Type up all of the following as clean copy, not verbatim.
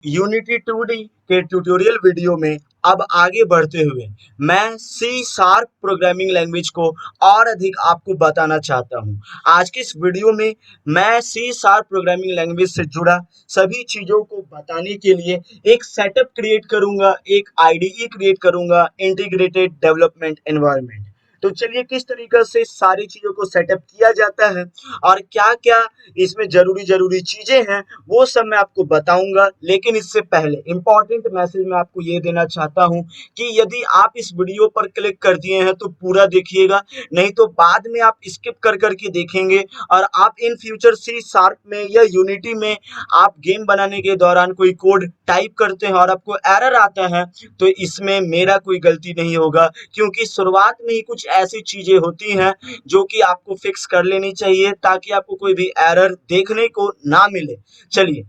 Unity 2D के tutorial video में अब आगे बढ़ते हुए मैं सी शार्प प्रोग्रामिंग लैंग्वेज को और अधिक आपको बताना चाहता हूं। आज के इस वीडियो में मैं सी शार्प प्रोग्रामिंग लैंग्वेज से जुड़ा सभी चीज़ों को बताने के लिए एक सेटअप क्रिएट करूंगा, एक आईडीई क्रिएट करूंगा, इंटीग्रेटेड डेवलपमेंट एनवायरनमेंट। तो चलिए किस तरीके से सारी चीज़ों को सेटअप किया जाता है और क्या क्या इसमें जरूरी जरूरी चीज़ें हैं वो सब मैं आपको बताऊंगा। लेकिन इससे पहले इंपॉर्टेंट मैसेज मैं आपको ये देना चाहता हूं कि यदि आप इस वीडियो पर क्लिक कर दिए हैं तो पूरा देखिएगा, नहीं तो बाद में आप स्किप कर करके देखेंगे और आप इन फ्यूचर सी शार्प में या यूनिटी में आप गेम बनाने के दौरान कोई कोड टाइप करते हैं और आपको एरर आता है तो इसमें मेरा कोई गलती नहीं होगा, क्योंकि शुरुआत में ही कुछ ऐसी चीजें होती हैं जो कि आपको फिक्स कर लेनी चाहिए ताकि आपको कोई भी एरर देखने को ना मिले। चलिए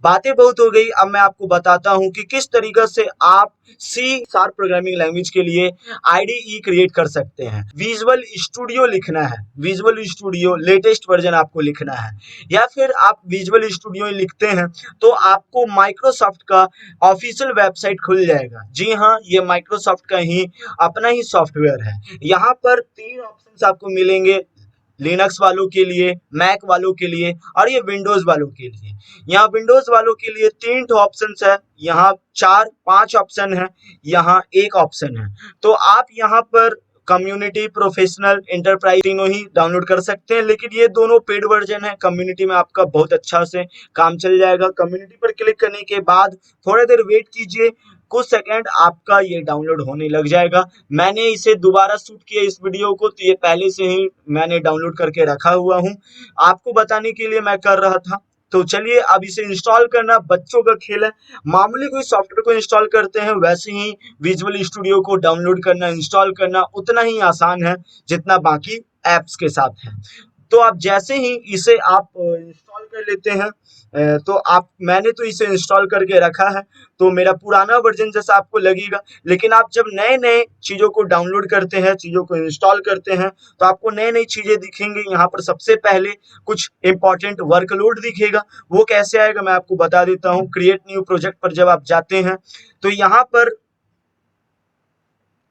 बातें बहुत हो गई, अब मैं आपको बताता हूं कि किस तरीके से आप सी शार्प प्रोग्रामिंग लैंग्वेज के लिए आईडीई क्रिएट कर सकते हैं। विजुअल स्टूडियो लिखना है, विजुअल स्टूडियो लेटेस्ट वर्जन आपको लिखना है, या फिर आप विजुअल स्टूडियो लिखते हैं तो आपको माइक्रोसॉफ्ट का ऑफिशियल वेबसाइट खुल जाएगा। जी हाँ, ये माइक्रोसॉफ्ट का ही अपना ही सॉफ्टवेयर है। यहाँ पर तीन ऑप्शंस आपको मिलेंगे, लिनक्स वालों के लिए, मैक वालों के लिए और ये विंडोज वालों के लिए। यहाँ विंडोज वालों के लिए तीन ऑप्शन है, यहाँ चार पांच ऑप्शन है, यहाँ एक ऑप्शन है। तो आप यहाँ पर कम्युनिटी, प्रोफेशनल, एंटरप्राइज तीनों ही डाउनलोड कर सकते हैं, लेकिन ये दोनों पेड वर्जन है। कम्युनिटी में आपका बहुत अच्छा से काम चल जाएगा। कम्युनिटी पर क्लिक करने के बाद थोड़ा देर वेट कीजिए, कुछ सेकंड आपका ये डाउनलोड होने लग जाएगा। मैंने इसे दोबारा शूट किया इस वीडियो को, तो ये पहले से ही मैंने डाउनलोड करके रखा हुआ हूँ, आपको बताने के लिए मैं कर रहा था। तो चलिए अब इसे इंस्टॉल करना बच्चों का खेल है। मामूली कोई सॉफ्टवेयर को इंस्टॉल करते हैं वैसे ही विजुअल स्टूडियो को डाउनलोड करना, इंस्टॉल करना उतना ही आसान है जितना बाकी एप्स के साथ है। तो आप जैसे ही इसे आप इंस्टॉल कर लेते हैं, तो आप मैंने तो इसे इंस्टॉल करके रखा है तो मेरा पुराना वर्जन जैसा आपको लगेगा। लेकिन आप जब नए नए चीज़ों को डाउनलोड करते हैं, चीज़ों को इंस्टॉल करते हैं, तो आपको नई नई चीज़ें दिखेंगी। यहाँ पर सबसे पहले कुछ इंपॉर्टेंट वर्कलोड दिखेगा। वो कैसे आएगा मैं आपको बता देता हूँ। क्रिएट न्यू प्रोजेक्ट पर जब आप जाते हैं तो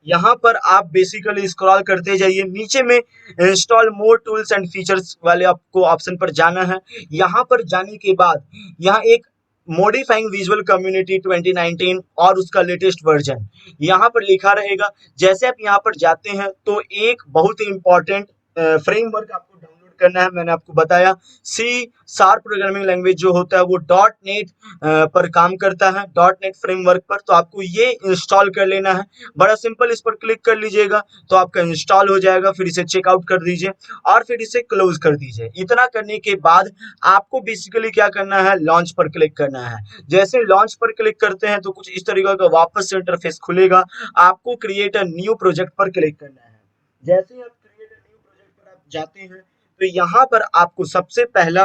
यहाँ पर आप बेसिकली स्क्रॉल करते जाइए, नीचे में install more tools and features वाले आपको ऑप्शन पर जाना है। यहाँ पर जाने के बाद यहाँ एक मॉडिफाइंग विजुअल कम्युनिटी 2019 और उसका लेटेस्ट वर्जन यहाँ पर लिखा रहेगा। जैसे आप यहाँ पर जाते हैं तो एक बहुत ही इंपॉर्टेंट फ्रेमवर्क आपको डाउनलोड करना है। मैंने आपको बताया सी शार्प प्रोग्रामिंग लैंग्वेज जो होता है वो डॉट नेट पर काम करता है, डॉट नेट फ्रेमवर्क पर। तो आपको ये इंस्टॉल कर लेना है, बड़ा सिंपल। इस पर क्लिक कर लीजिएगा तो आपका इंस्टॉल हो जाएगा। फिर इसे चेकआउट कर दीजिए और फिर इसे क्लोज कर दीजिए। इतना करने के बाद आपको बेसिकली क्या करना है, लॉन्च पर क्लिक करना है। जैसे लॉन्च पर क्लिक करते हैं तो कुछ इस तरीके का वापस से इंटरफेस खुलेगा। आपको क्रिएट अ न्यू प्रोजेक्ट पर क्लिक करना है। जैसे ही आप क्रिएट अ न्यू प्रोजेक्ट पर आप जाते हैं तो यहाँ पर आपको सबसे पहला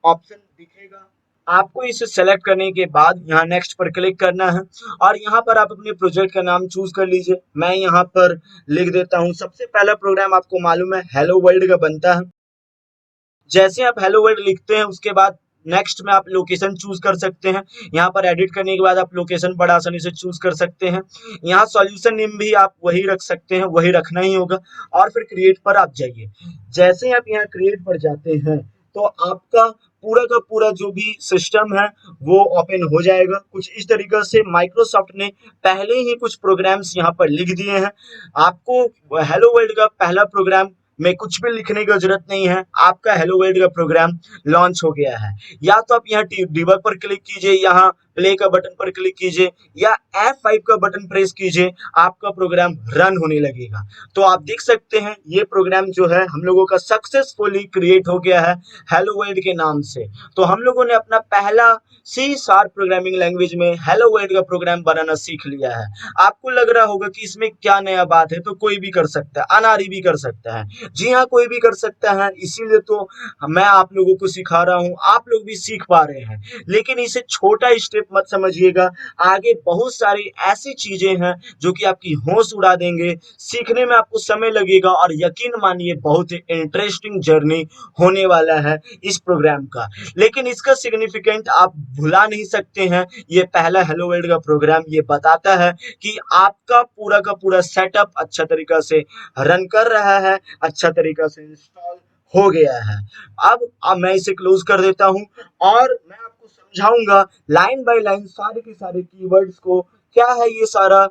ऑप्शन दिखेगा। आपको इसे सेलेक्ट करने के बाद यहाँ नेक्स्ट पर क्लिक करना है और यहाँ पर आप अपने प्रोजेक्ट का नाम चूज कर लीजिए। मैं यहाँ पर लिख देता हूँ, सबसे पहला प्रोग्राम आपको मालूम है हेलो वर्ल्ड का बनता है। जैसे आप हेलो वर्ल्ड लिखते हैं उसके बाद नेक्स्ट में आप लोकेशन चूज कर सकते हैं। यहाँ पर एडिट करने के बाद आप लोकेशन बड़ा आसानी से चूज कर सकते हैं। यहाँ सॉल्यूशन नेम भी आप वही रख सकते हैं, वही रखना ही होगा। और फिर क्रिएट पर आप जाइए। जैसे ही आप यहाँ क्रिएट पर जाते हैं तो आपका पूरा का पूरा जो भी सिस्टम है वो ओपन हो जाएगा। कुछ इस तरीके से माइक्रोसॉफ्ट ने पहले ही कुछ प्रोग्राम्स यहाँ पर लिख दिए हैं। आपको हेलो वर्ल्ड का पहला प्रोग्राम में कुछ भी लिखने की जरूरत नहीं है, आपका हेलो वर्ल्ड का प्रोग्राम लॉन्च हो गया है। या तो आप यहाँ डिबग पर क्लिक कीजिए, यहाँ प्ले का बटन पर क्लिक कीजिए या F5 का बटन प्रेस कीजिए, आपका प्रोग्राम रन होने लगेगा। तो आप देख सकते हैं ये प्रोग्राम जो है हम लोगों का सक्सेसफुली क्रिएट हो गया है हेलो वर्ल्ड के नाम से। तो हम लोगों ने अपना पहला सी शार्प प्रोग्रामिंग लैंग्वेज में हेलो वर्ल्ड का प्रोग्राम बनाना सीख लिया है। आपको लग रहा होगा कि इसमें क्या नया बात है, तो कोई भी कर सकता है, अनारी भी कर सकता है। जी हाँ, कोई भी कर सकता है, इसीलिए तो मैं आप लोगों को सिखा रहा हूँ, आप लोग भी सीख पा रहे हैं। लेकिन इसे छोटा स्टेप मत समझिएगा। आगे बहुत सारी ऐसी चीजें हैं जो कि आपकी होश उड़ा देंगे, सीखने में आपको समय लगेगा और यकीन मानिए बहुत ही इंटरेस्टिंग जर्नी होने वाला है इस प्रोग्राम का। लेकिन इसका सिग्निफिकेंट आप भुला नहीं सकते हैं। ये पहला हेलो वर्ल्ड का प्रोग्राम ये बताता है कि आपका पूरा का पूरा सेटअप अच्छा तरीका से रन कर रहा है, अच्छा तरीका से इंस्टॉल हो गया है। अब मैं इसे क्लोज कर देता हूं और मैं आपको समझाऊंगा लाइन बाय लाइन सारे के सारे कीवर्ड्स को। क्या है ये सारा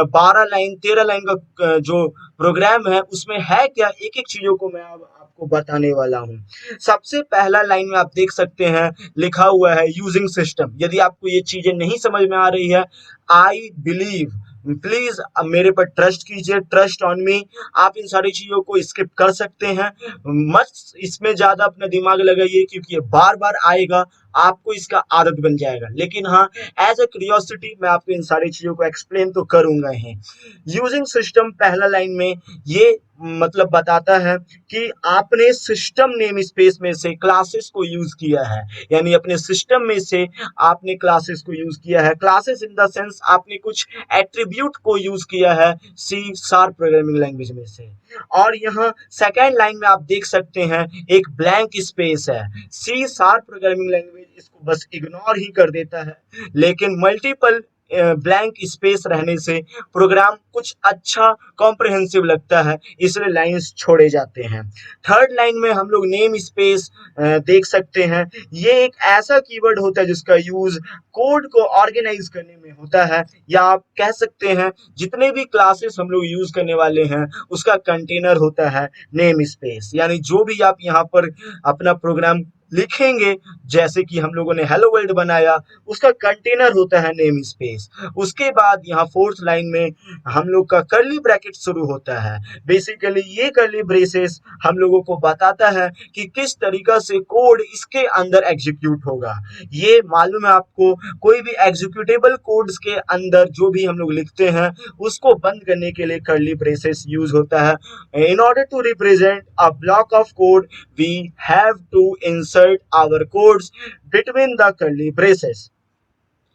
12 लाइन 13 लाइन का जो प्रोग्राम है उसमें है क्या, एक एक चीजों को मैं अब आपको बताने वाला हूँ। सबसे पहला लाइन में आप देख सकते हैं लिखा हुआ है यूजिंग सिस्टम। यदि आपको ये चीजें नहीं समझ में आ रही है, आई बिलीव, प्लीज मेरे पर ट्रस्ट कीजिए, ट्रस्ट ऑन मी। आप इन सारी चीजों को स्किप कर सकते हैं, मत इसमें ज्यादा अपना दिमाग लगाइए क्योंकि ये बार बार आएगा, आपको इसका आदत बन जाएगा। लेकिन हाँ, एज अ क्यूरियोसिटी मैं आपको इन सारी चीजों को एक्सप्लेन तो करूंगा ही। यूजिंग सिस्टम पहला लाइन में ये मतलब बताता है कि आपने सिस्टम नेम स्पेस में से क्लासेस को यूज किया है, यानी अपने सिस्टम में से आपने क्लासेस को यूज किया है। क्लासेस इन द सेंस आपने कुछ एट्रीब्यूट को यूज किया है सी शार्प प्रोग्रामिंग लैंग्वेज में से। और यहाँ सेकेंड लाइन में आप देख सकते हैं एक ब्लैंक स्पेस है। सी शार्प प्रोग्रामिंग लैंग्वेज इसको बस इग्नोर ही कर देता है, लेकिन मल्टीपल ब्लैंक स्पेस रहने से प्रोग्राम कुछ अच्छा कॉम्प्रिहेंसिव लगता है, इसलिए लाइंस छोड़े जाते हैं। थर्ड लाइन में हम लोग नेम स्पेस देख सकते हैं। ये एक ऐसा कीवर्ड होता है जिसका यूज कोड को ऑर्गेनाइज करने में होता है, या आप कह सकते हैं जितने भी क्लासेस हम लोग यूज करने वाले हैं उसका कंटेनर होता है नेम स्पेस। यानी जो भी आप यहाँ पर अपना प्रोग्राम लिखेंगे, जैसे कि हम लोगों ने हेलो वर्ल्ड बनाया, उसका कंटेनर होता है नेम स्पेस। उसके बाद यहाँ फोर्थ लाइन में हम लोग का कर्ली ब्रैकेट शुरू होता है। बेसिकली ये कर्ली ब्रेसेस हम लोगों को बताता है कि किस तरीका से कोड इसके अंदर एग्जीक्यूट होगा। ये मालूम है आपको, कोई भी एग्जीक्यूटेबल कोड्स के अंदर जो भी हम लोग लिखते हैं उसको बंद करने के लिए कर्ली ब्रेसेस यूज होता है। In order to represent a block of code we have to insert our codes between the curly braces.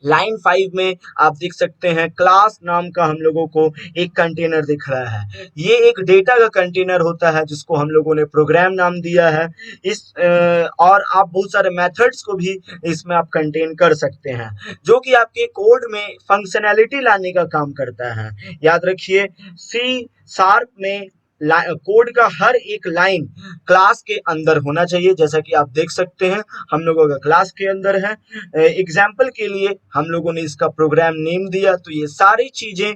Line 5 में आप देख सकते हैं क्लास नाम का हम लोगों को एक कंटेनर दिख रहा है। ये एक डेटा का कंटेनर होता है जिसको हम लोगों ने प्रोग्राम नाम दिया है। और आप बहुत सारे मेथड्स को भी इसमें आप कंटेन कर सकते हैं जो कि आपके कोड में फंक्शनैलिटी लाने का काम करता है। याद रखिए, सी शार्प में कोड का हर एक लाइन क्लास के अंदर होना चाहिए। जैसा कि आप देख सकते हैं हम लोगों का क्लास के अंदर है। एग्जाम्पल के लिए हम लोगों ने इसका प्रोग्राम नेम दिया, तो ये सारी चीजें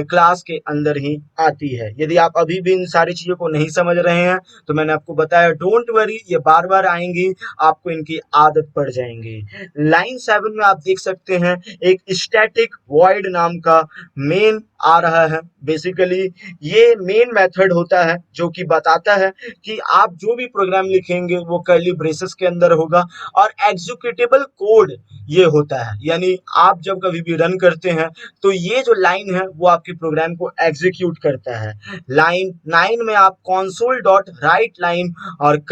क्लास के अंदर ही आती है। यदि आप अभी भी इन सारी चीजों को नहीं समझ रहे हैं तो मैंने आपको बताया डोंट वरी, ये बार बार आएंगी, आपको इनकी आदत पड़ जाएंगी। लाइन 7 में आप देख सकते हैं एक स्टैटिक वॉइड नाम का मेन आ रहा है। बेसिकली ये मेन मेथड होता है जो कि बताता है कि आप जो भी प्रोग्राम लिखेंगे वो कर्ली ब्रेसेस के अंदर होगा, और एग्जीक्यूटेबल कोड ये होता है, यानी आप जब कभी भी रन करते हैं तो ये जो लाइन है वो आपके प्रोग्राम को एग्जीक्यूट करता है। लाइन 9 में आप कंसोल डॉट राइट लाइन और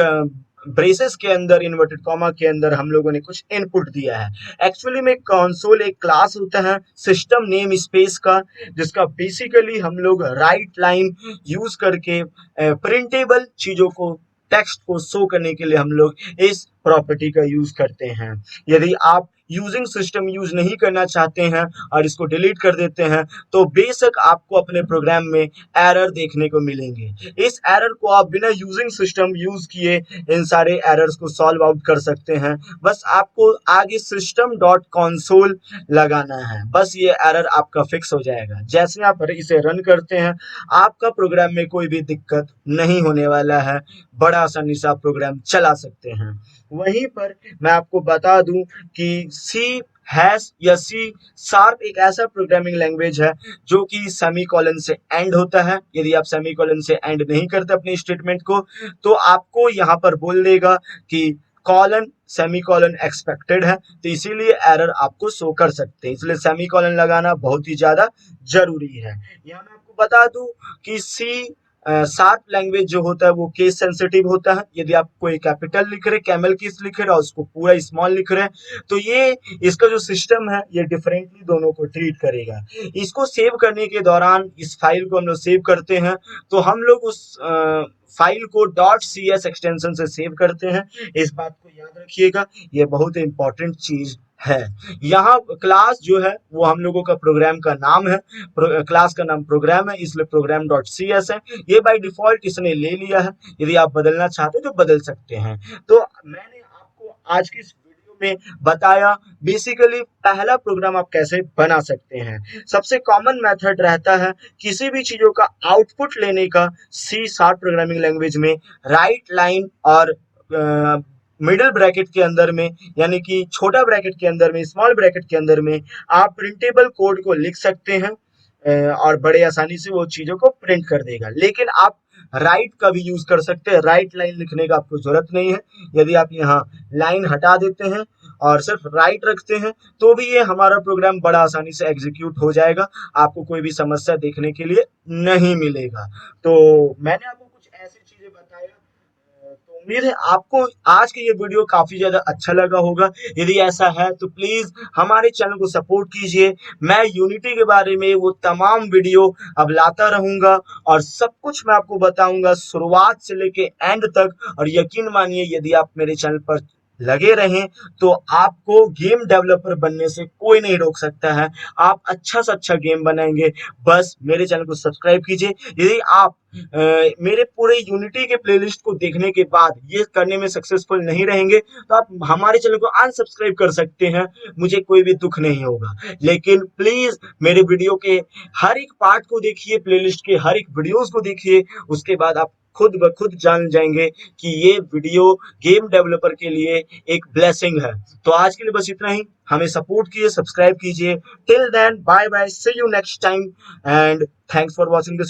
ब्रेसेस के अंदर इन्वर्टेड कॉमा के अंदर हम लोगों ने कुछ इनपुट दिया है। एक्चुअली में कंसोल एक क्लास होता है सिस्टम नेम स्पेस का, जिसका बेसिकली हम लोग राइट लाइन यूज करके प्रिंटेबल चीजों को, टेक्स्ट को शो करने के लिए हम लोग इस प्रॉपर्टी का यूज करते हैं। यदि आप यूजिंग सिस्टम यूज नहीं करना चाहते हैं और इसको डिलीट कर देते हैं तो बेशक आपको अपने प्रोग्राम में एरर देखने को मिलेंगे। इस एरर को आप बिना यूजिंग सिस्टम यूज किए इन सारे एरर्स को सॉल्व आउट कर सकते हैं। बस आपको आगे सिस्टम डॉट कंसोल लगाना है, बस ये एरर आपका फिक्स हो जाएगा। जैसे आप इसे रन करते हैं आपका प्रोग्राम में कोई भी दिक्कत नहीं होने वाला है, बड़ा आसानी से आप प्रोग्राम चला सकते हैं। वहीं पर मैं आपको बता दूं कि सी हैश या सी शार्प एक ऐसा प्रोग्रामिंग लैंग्वेज है जो कि सेमीकोलन से एंड होता है। यदि आप सेमीकोलन से एंड नहीं करते अपने स्टेटमेंट को तो आपको यहाँ पर बोल देगा कि कॉलन सेमीकोलन एक्सपेक्टेड है, तो इसीलिए एरर आपको शो कर सकते हैं। इसलिए सेमीकोलन लगाना बहुत ही ज्यादा जरूरी है। यहाँ मैं आपको बता दूं कि सी शार्प लैंग्वेज जो होता है वो केस सेंसिटिव होता है। यदि आप कोई कैपिटल लिख रहे, कैमल कीस लिख रहे और उसको पूरा स्मॉल लिख रहे हैं तो ये इसका जो सिस्टम है ये डिफरेंटली दोनों को ट्रीट करेगा। इसको सेव करने के दौरान इस फाइल को हम लोग सेव करते हैं तो हम लोग उस फाइल को .cs एक्सटेंशन से सेव करते हैं। इस बात को याद रखिएगा, ये बहुत इंपॉर्टेंट चीज है। यहाँ क्लास जो है वो हम लोगों का प्रोग्राम का नाम है, क्लास का नाम प्रोग्राम है इसलिए प्रोग्राम .cs है। ये बाय डिफॉल्ट इसने ले लिया है, यदि आप बदलना चाहते हो तो बदल सकते हैं। तो मैंने आपको आज की इस वीडियो में बताया बेसिकली पहला प्रोग्राम आप कैसे बना सकते हैं। सबसे कॉमन मेथड रहता है किसी भी चीजों का आउटपुट लेने का सी शार्प प्रोग्रामिंग लैंग्वेज में राइट लाइन और मिडिल ब्रैकेट के अंदर में, यानी कि छोटा ब्रैकेट के अंदर में, स्मॉल ब्रैकेट के अंदर में आप प्रिंटेबल कोड को लिख सकते हैं और बड़े आसानी से वो चीजों को प्रिंट कर देगा। लेकिन आप राइट का भी यूज कर सकते हैं, राइट लाइन लिखने का आपको जरूरत नहीं है। यदि आप यहाँ लाइन हटा देते हैं और सिर्फ राइट रखते हैं तो भी ये हमारा प्रोग्राम बड़ा आसानी से एग्जीक्यूट हो जाएगा, आपको कोई भी समस्या देखने के लिए नहीं मिलेगा। तो मैंने आपको कुछ ऐसी चीजें बताया, तो उम्मीद है आपको आज की ये वीडियो काफी ज्यादा अच्छा लगा होगा। यदि ऐसा है तो प्लीज हमारे चैनल को सपोर्ट कीजिए। मैं यूनिटी के बारे में वो तमाम वीडियो अब लाता रहूंगा और सब कुछ मैं आपको बताऊंगा शुरुआत से लेके एंड तक। और यकीन मानिए यदि आप मेरे चैनल पर लगे रहें तो आपको गेम डेवलपर बनने से कोई नहीं रोक सकता है। आप अच्छा से अच्छा गेम बनाएंगे, बस मेरे चैनल को सब्सक्राइब कीजिए। यदि आप मेरे पूरे यूनिटी के प्लेलिस्ट को देखने के बाद ये करने में सक्सेसफुल नहीं रहेंगे तो आप हमारे चैनल को अनसब्सक्राइब कर सकते हैं, मुझे कोई भी दुख नहीं होगा। लेकिन प्लीज मेरे वीडियो के हर एक पार्ट को देखिए, प्लेलिस्ट के हर एक वीडियोस को देखिए, उसके बाद आप खुद ब खुद जान जाएंगे कि ये वीडियो गेम डेवलपर के लिए एक ब्लेसिंग है। तो आज के लिए बस इतना ही, हमें सपोर्ट कीजिए, सब्सक्राइब कीजिए। Till then bye bye, see you next time and thanks for watching this.